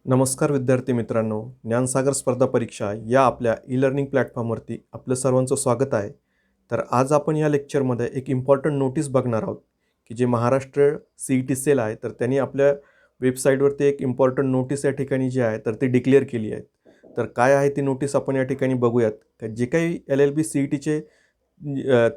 नमस्कार विद्यार्थी मित्रांनो, ज्ञानसागर स्पर्धा परीक्षा या आपल्या ई-लर्निंग प्लॅटफॉर्मवरती आपलं सर्वांचं स्वागत आहे. तर आज आपण या लेक्चरमध्ये एक इम्पॉर्टंट नोटीस बघणार आहोत, की जे महाराष्ट्र सी-ई-टी सेल आहे, तर त्यांनी आपल्या वेबसाईटवरती एक इम्पॉर्टंट नोटीस या ठिकाणी जी आहे, तर ती डिक्लेअर केली आहे. तर काय आहे ती नोटीस आपण या ठिकाणी बघूयात. जे काही एल-एल-बी सी-ई-टीचे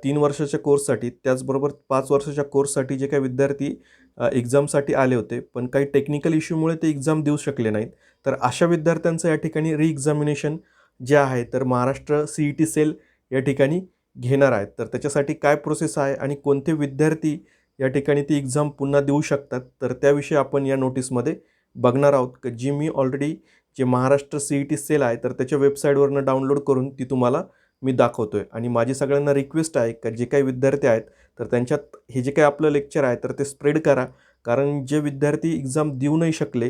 3 वर्षाच्या कोर्ससाठी त्याचबरोबर 5 वर्षाच्या कोर्ससाठी जे काही विद्यार्थी एक्झामसाठी आले होते, पण काही टेक्निकल इश्यूमुळे ते एक्झाम देऊ शकले नाहीत. तर अशा विद्यार्थ्यांचं या ठिकाणी रिएक्झामिनेशन जे आहे, तर महाराष्ट्र सी-ई-टी सेल या ठिकाणी घेणार आहेत. तर त्याच्यासाठी काय प्रोसेस आहे आणि कोणते विद्यार्थी या ठिकाणी ती एक्झाम पुन्हा देऊ शकतात, तर त्याविषयी आपण या नोटीसमध्ये बघणार आहोत, जी मी ऑलरेडी जे महाराष्ट्र सी-ई-टी सेल आहे, तर त्याच्या वेबसाईटवरनं डाउनलोड करून ती तुम्हाला मी दाखवतोय. आणि माझी सगळ्यांना रिक्वेस्ट आहे, की जे काही विद्यार्थी आहेत, तर त्यांच्यात हे जे काही आपलं लेक्चर आहे, तर ते स्प्रेड करा. कारण जे विद्यार्थी एक्झाम देऊ नाही शकले,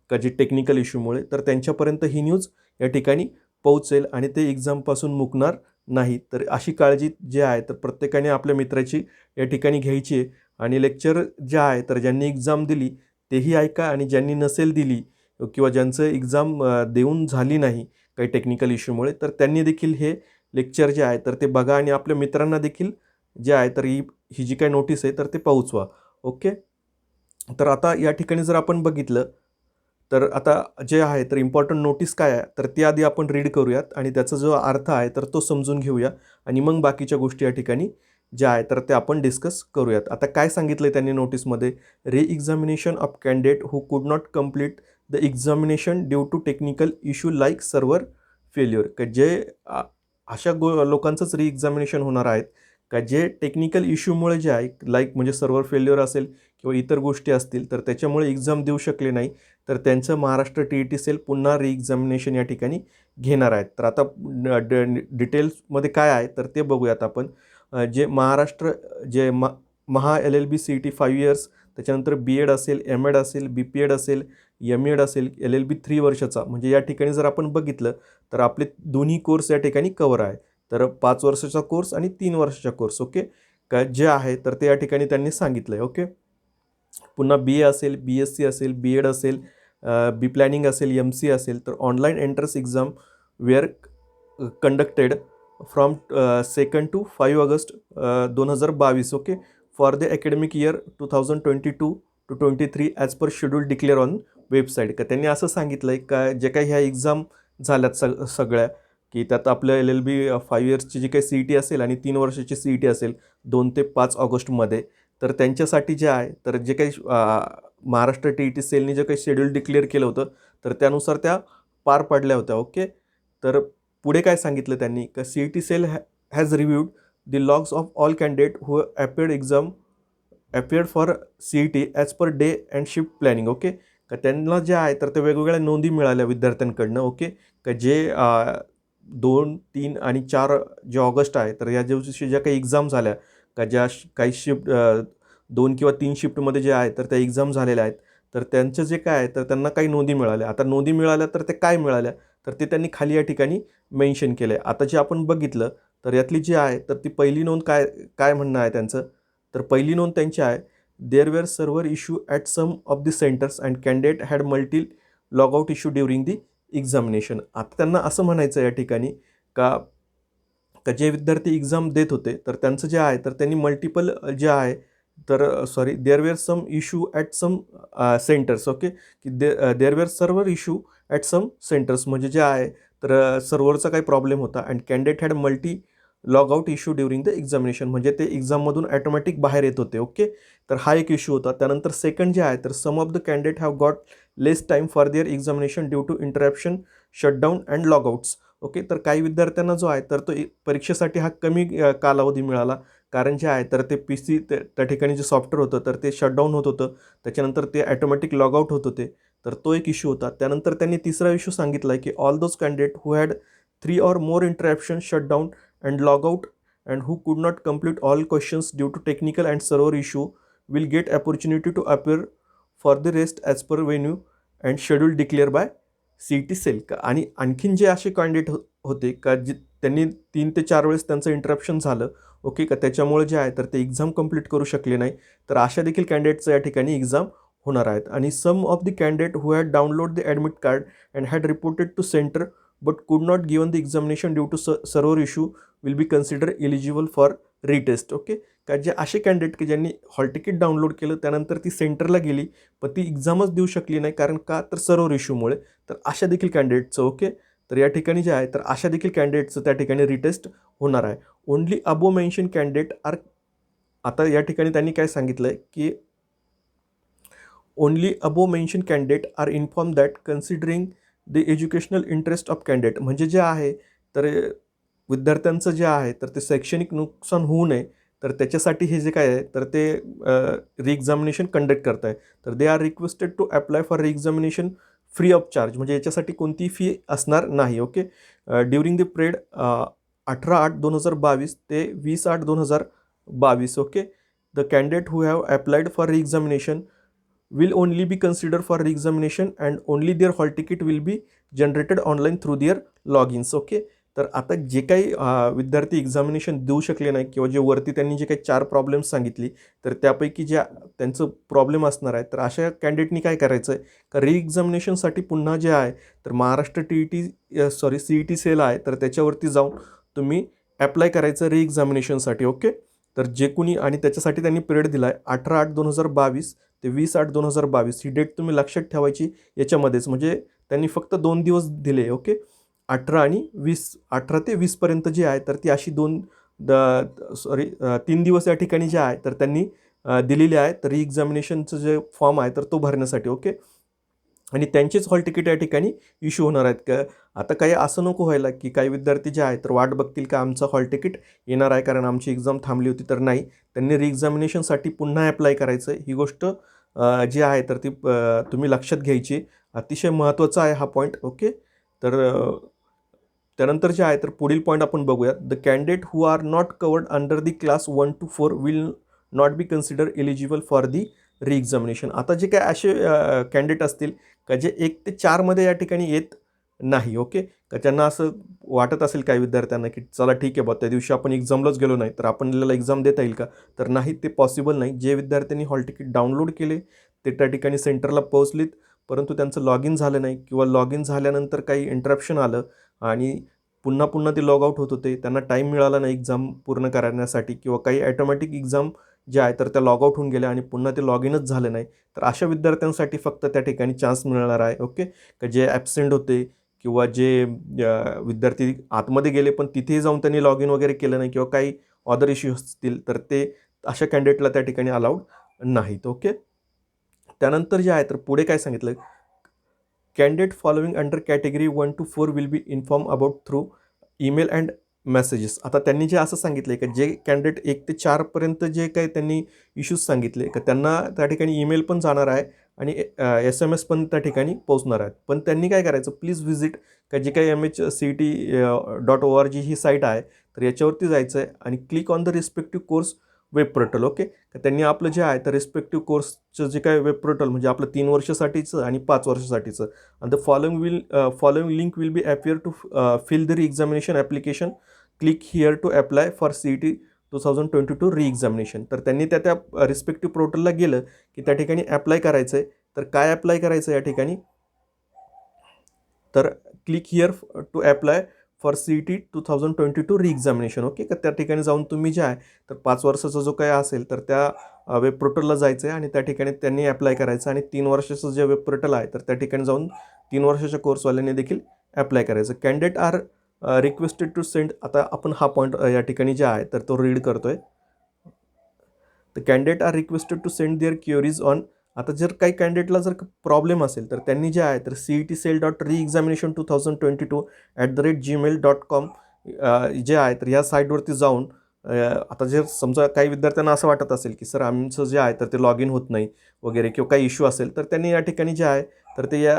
का जे टेक्निकल इश्यूमुळे, तर त्यांच्यापर्यंत ही न्यूज या ठिकाणी पोहोचेल आणि ते एक्झामपासून मुकणार नाही. तर अशी काळजी जी आहे, तर प्रत्येकाने आपल्या मित्राची या ठिकाणी घ्यायची आहे. आणि लेक्चर जे आहे, तर ज्यांनी एक्झाम दिली तेही ऐका, आणि ज्यांनी नसेल दिली किंवा ज्यांचं एक्झाम देऊन झाली नाही काही टेक्निकल इश्यूमुळे, तर त्यांनी देखील हे लेक्चर जे आहे, तर ते बघा आणि आपल्या मित्रांना देखील जे आहे, तर ही जी काही नोटीस आहे, तर ते पोहोचवा. ओके. तर आता या ठिकाणी जर आपण बघितलं, तर आता जे आहे, तर इम्पॉर्टंट नोटीस काय आहे, तर ती आधी आपण रीड करूयात आणि त्याचा जो अर्थ आहे, तर तो समजून घेऊया. आणि मग बाकीच्या गोष्टी या ठिकाणी ज्या आहे, तर ते आपण डिस्कस करूयात. आता काय सांगितलं आहे त्यांनी नोटीसमध्ये, examination of candidate who could not complete the examination due to technical issue like server failure. का जे अशा लोकांचंच एक्झामिनेशन होणार आहेत, का जे टेक्निकल इश्यूमुळे जे आहे, लाईक म्हणजे सर्व्हर फेल्युअर असेल किंवा इतर गोष्टी असतील, तर त्याच्यामुळे एक्झाम देऊ शकले नाही, तर त्यांचं महाराष्ट्र टी-ई-टी सेल पुन्हा एक्झामिनेशन या ठिकाणी घेणार आहेत. तर आता डिटेल्समध्ये काय आहे, तर ते बघूयात आपण. जे महाराष्ट्र जे महा एल-एल-बी सी-ई-टी 5 इयर्स, त्याच्यानंतर बी-एड असेल, एम-एड असेल, बी-पी-एड असेल, एम-एड असेल, एल-एल-बी 3 वर्षाचा, म्हणजे या ठिकाणी जर आपण बघितलं, तर आपले दोन्ही कोर्स या ठिकाणी कवर आहे. तर 5 वर्षाचा कोर्स आणि 3 वर्षाचा कोर्स. ओके. का जे आहे, तर ते या ठिकाणी त्यांनी सांगितलं आहे. ओके. पुन्हा बी-ए असेल, बी-एस-सी असेल, बी-एड असेल, बी प्लॅनिंग असेल, एम-सी असेल, तर online entrance exam were conducted from 2 to 5 August 2022. Okay. For the academic year 2022 to 23 as per schedule declare on website. का त्यांनी असं सांगितलं आहे, का जे काही ह्या एक्झाम झाल्यात सगळ्या, की त्यात आपलं एल-एल-बी 5 इयर्सची जी काही सी-ई-टी असेल आणि 3 वर्षाची सी-ई-टी असेल 2 ते 5 ऑगस्टमध्ये, तर त्यांच्यासाठी जे आहे, तर जे काही महाराष्ट्र टी-ई-टी सेलने जे काही शेड्यूल डिक्लेअर केलं होतं, तर त्यानुसार त्या पार पडल्या होत्या. ओके. तर पुढे काय सांगितलं त्यांनी, का CET cell has reviewed the logs of all candidate who appeared for CET as per day and shift planning. Okay. का त्यांना जे आहे, तर ते वेगवेगळ्या नोंदी मिळाल्या विद्यार्थ्यांकडनं. ओके. का जे 2, 3 आणि 4 जे ऑगस्ट आहे, तर या दिवशी ज्या काही एक्झाम झाल्या, का ज्या काही शिफ्ट 2 किंवा 3 शिफ्टमध्ये जे आहे, तर त्या एक्झाम झालेल्या आहेत, तर त्यांचं जे काय आहे, तर त्यांना काही नोंदी मिळाल्या. आता नोंदी मिळाल्या, तर ते काय मिळाल्या, तर ते त्यांनी खाली या ठिकाणी मेन्शन केलं आहे. आता जे आपण बघितलं, तर यातली जी आहे, तर ती पहिली नोंद काय काय म्हणणं आहे त्यांचं, तर पहिली नोंद त्यांची आहे, there were server issue at some of the centres and candidate had multi logout issue during the examination. आता त्यांना असं म्हणायचं या ठिकाणी, का का जे विद्यार्थी एक्झाम देत होते, तर त्यांचं जे आहे, तर त्यांनी मल्टिपल जे आहे, तर sorry, there were some issue at some centres. Okay. की there were server issue at some centres, म्हणजे जे आहे, तर सर्व्हरचा काही प्रॉब्लेम होता and candidate had multi log out issue during the examination, म्हणजे ते एक्झाममधून ॲटोमॅटिक बाहेर येत होते. ओके. तर हा एक इश्यू होता. त्यानंतर सेकंड जे आहे, तर some of the candidate have got less time for their examination due to interruption, shutdown and logouts. Okay. तर काही विद्यार्थ्यांना जो आहे, तर तो परीक्षेसाठी हा कमी कालावधी मिळाला, कारण जे आहे, तर ते पी-सी त्या ठिकाणी जे सॉफ्टवेअर होतं, तर ते शटडाऊन होत होतं, त्याच्यानंतर ते ॲटोमॅटिक लॉगआउट होत होते, तर तो एक इश्यू होता. त्यानंतर त्यांनी तिसरा इश्यू सांगितला आहे, की all those candidate who had 3 or more interruption, shutdown and logout and who could not complete all questions due to technical and server issue will get opportunity to appear for the rest as per venue and schedule declare by CET cell. का आणि आणखीन जे असे candidate होते, का जे त्यांनी 3 ते 4 वेळेस त्यांचं इंटरप्शन झालं. ओके. का त्याच्यामुळे जे आहे, तर ते एक्झाम कंप्लीट करू शकले नाही, तर अशा देखील कॅन्डिडेटचं या ठिकाणी एक्झाम होणार आहेत. आणि some of the candidate who had download the admit card and had reported to centre but could not given the examination due to server issue will be consider eligible for retest. Okay, का जे असे candidate की ज्यांनी hall ticket download केलं त्यानंतर ती सेंटरला गेली पण ती एक्झामच देऊ शकली नाही, कारण का तर सर्व्हर इश्यूमुळे. तर अशा देखील कॅन्डिडेटचं ओके, तर या ठिकाणी जे आहे तर अशा देखील कॅन्डिडेटचं त्या ठिकाणी रिटेस्ट होणार आहे. Only above mention candidate are, आता या ठिकाणी त्यांनी काय सांगितलं आहे की only above mention candidate are inform that considering the educational interest of candidate. म्हणजे जे आहे तर विद्यार्थ्यांचं जे आहे तर ते शैक्षणिक नुकसान होऊ नये, तर त्याच्यासाठी हे जे काय आहे तर ते रिएक्झामिनेशन कंडक्ट करत आहे. तर they are requested to apply for reexamination free of charge, म्हणजे याच्यासाठी कोणतीही फी असणार नाही. ओके, ड्युरिंग द पिरियड 18/8/2022 ते 20/8/2022. Okay, the candidate who have applied for reexamination will only be considered for re-examination and only their hall ticket will be generated online through their logins. Okay, तर आता जे काही विद्यार्थी examination देऊ शकले नाही किंवा जे वरती त्यांनी जे काही 4 प्रॉब्लेम्स सांगितली तर त्यापैकी ज्या त्यांचं प्रॉब्लेम असणार आहे तर अशा कॅन्डिडेटनी काय करायचं आहे का री एक्झामिनेशनसाठी पुन्हा जे आहे तर महाराष्ट्र CET सेल आहे तर त्याच्यावरती जाऊन तुम्ही ॲप्लाय करायचं री एक्झामिनेशनसाठी. ओके, तर जे कुणी, आणि त्याच्यासाठी त्यांनी पिरियड दिला आहे 18/8/2022 ते 20/8/2022. ही डेट तुम्ही लक्षात ठेवायची याच्यामध्येच, म्हणजे त्यांनी फक्त 2 दिवस दिले. ओके, 18 आणि 20, 18 ते 20पर्यंत जे आहे तर ती अशी 3 दिवस या ठिकाणी जे आहे तर त्यांनी दिलेले आहे तर री एक्झामिनेशनचं जे फॉर्म आहे तर तो भरण्यासाठी. ओके, आणि त्यांचेच हॉल तिकीट या ठिकाणी इश्यू होणार आहेत का. आता काही असं नको व्हायला की काही विद्यार्थी जे आहे तर वाट बघतील का आमचं हॉल तिकीट येणार आहे कारण आमची एक्झाम थांबली होती. तर नाही, त्यांनी री एक्झामिनेशनसाठी पुन्हा अप्लाय करायचं. ही गोष्ट जी आहे तर ती तुम्ही लक्षात घ्यायची, अतिशय महत्त्वाचा आहे हा पॉईंट. ओके, तर त्यानंतर जे आहे तर पुढील पॉईंट आपण बघूयात. The candidate who are not covered under the class 1 to 4 will not be consider eligible for the री एक्झामिनेशन. आता जे काय असे कॅन्डिडेट असतील का जे 1 ते 4मध्ये या ठिकाणी येत नाही. ओके, का ज्यांना असं वाटत असेल काही विद्यार्थ्यांना की चला ठीक आहे बा, त्या दिवशी आपण एक्झामलाच गेलो नाही तर आपल्याला एक्झाम देता येईल का, तर नाही, ते पॉसिबल नाही. जे विद्यार्थ्यांनी हॉल तिकीट डाउनलोड केले ते त्या ठिकाणी सेंटरला पोहोचलीत परंतु त्यांचं लॉग इन झालं नाही किंवा लॉग इन झाल्यानंतर काही इंटरप्शन आलं आणि पुन्हा पुन्हा ते लॉग आउट होत होते, त्यांना टाईम मिळाला नाही एक्झाम पूर्ण करण्यासाठी किंवा काही ॲटोमॅटिक एक्झाम ज्या आहे तर त्या लॉग आउट होऊन गेल्या आणि पुन्हा ते लॉग इनच झालं नाही. तर अशा विद्यार्थ्यांसाठी फक्त त्या ठिकाणी चान्स मिळणार आहे. ओके, का जे ॲबसेंट होते किंवा जे विद्यार्थी आतमध्ये गेले पण तिथेही जाऊन त्यांनी लॉग इन वगैरे केलं नाही किंवा काही अदर इश्यूज असतील तर ते अशा कॅन्डिडेटला त्या ठिकाणी अलाउड नाहीत. ओके, त्यानंतर जे आहे तर पुढे काय सांगितलं, candidate following under category 1 to 4 will be inform about through email and messages. आता त्यांनी जे असं सांगितलं आहे की जे कॅन्डिडेट 1 ते 4पर्यंत जे काही त्यांनी इश्यूज सांगितले का त्यांना त्या ठिकाणी ईमेल पण जाणार आहे आणि SMS पण त्या ठिकाणी पोहोचणार आहेत. पण त्यांनी काय करायचं, प्लीज व्हिजिट का जे काही MHCET.org ही साईट आहे तर याच्यावरती जायचं आहे आणि click on the respective course web portal. Okay, तर त्यांनी आपलं जे आहे तर रिस्पेक्टिव्ह कोर्सचं जे काय वेब पोर्टल म्हणजे आपलं 3 वर्षासाठीचं आणि 5 वर्षासाठीचं, आणि the following link will be appear to fill the re examination application. Click here to apply for CET 2022 री एक्झामिनेशन. तर त्यांनी त्या रिस्पेक्टिव्ह पोर्टलला गेलं की त्या ठिकाणी अप्लाय करायचं आहे. तर काय अप्लाय करायचं या ठिकाणी, तर click here to apply for CET 2022 री एक्झामिनेशन. ओके, का त्या ठिकाणी जाऊन तुम्ही जे आहे तर 5 वर्षाचा जो काही असेल तर त्या वेब पोर्टलला जायचं आहे आणि त्या ठिकाणी त्यांनी अप्लाय करायचं आणि 3 वर्षाचं जे वेब पोर्टल आहे तर त्या ठिकाणी जाऊन 3 वर्षाच्या कोर्सवाल्यांनी देखील अप्लाय करायचं. Candidate are requested to send, आता आपण हा पॉईंट या ठिकाणी जे आहे तर तो रीड करतोय. The candidate are requested to send their queries on. आता जर काही कॅन्डिडेटला जर प्रॉब्लेम असेल तर त्यांनी जे आहे तर CETcell.reexamination2022@gmail.com जे आहे तर ह्या साईटवरती जाऊन आता जर समजा काही विद्यार्थ्यांना असं वाटत असेल की सर आमचं जे आहे तर ते लॉग इन होत नाही वगैरे किंवा काही इश्यू असेल तर त्यांनी या ठिकाणी जे आहे तर ते या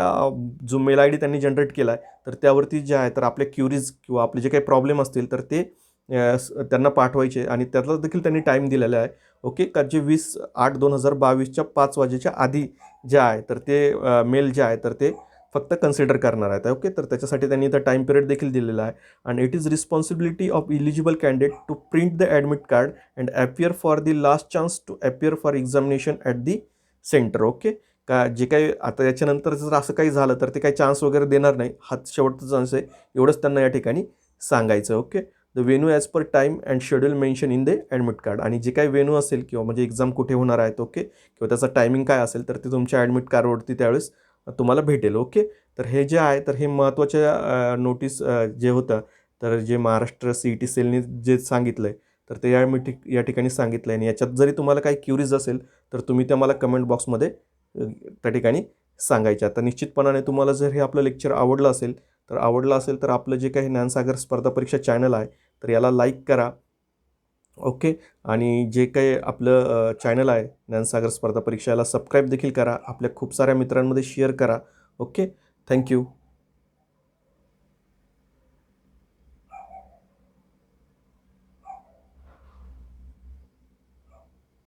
जो मेल ID त्यांनी जनरेट केला आहे तर त्यावरती जे आहे तर आपले क्युरीज किंवा आपले जे काही प्रॉब्लेम असतील तर ते त्यांना पाठवायचे आणि त्यातला देखील त्यांनी टाईम दिलेला आहे. ओके, का जे 20/8/2022च्या 5 वाजेच्या आधी जे आहे तर ते मेल जे आहे तर ते फक्त कन्सिडर करणार आहेत. ओके, तर त्याच्यासाठी त्यांनी इथं टाईम पिरियड देखील दिलेला आहे. आणि it is responsibility of eligible candidate to print the admit card and appear for the last chance to appear for examination at the centre. Okay, का जे काही आता याच्यानंतर जर असं काही झालं तर ते काही चान्स वगैरे देणार नाही, हा शेवटचा चान्स आहे, एवढंच त्यांना या ठिकाणी सांगायचं. Okay. The venue as per time and schedule mention in the admit card. आणि जे काही वेन्यू असेल किंवा म्हणजे एक्झाम कुठे होणार आहेत, ओके, किंवा त्याचा टायमिंग काय असेल तर ते तुमच्या ॲडमिट कार्डवरती त्यावेळेस तुम्हाला भेटेल. ओके. तर हे जे आहे तर हे महत्त्वाच्या नोटीस जे होतं, तर जे महाराष्ट्र CET सेलने जे सांगितलं आहे तर ते या ठिकाणी सांगितलं आहे. आणि याच्यात जरी तुम्हाला काही क्युरीज असेल तर तुम्ही त्या मला कमेंट बॉक्समध्ये त्या ठिकाणी सांगायच्या. आता निश्चितपणाने तुम्हाला जर हे आपलं लेक्चर आवडलं असेल तर आपलं जे काही ज्ञानसागर स्पर्धा परीक्षा चॅनल आहे तर याला लाईक करा. ओके. आणि जे काही आपलं चॅनल आहे ज्ञानसागर स्पर्धा परीक्षा याला सबस्क्राईब देखील करा. आपल्या खूप साऱ्या मित्रांमध्ये शेअर करा. ओके. थँक्यू.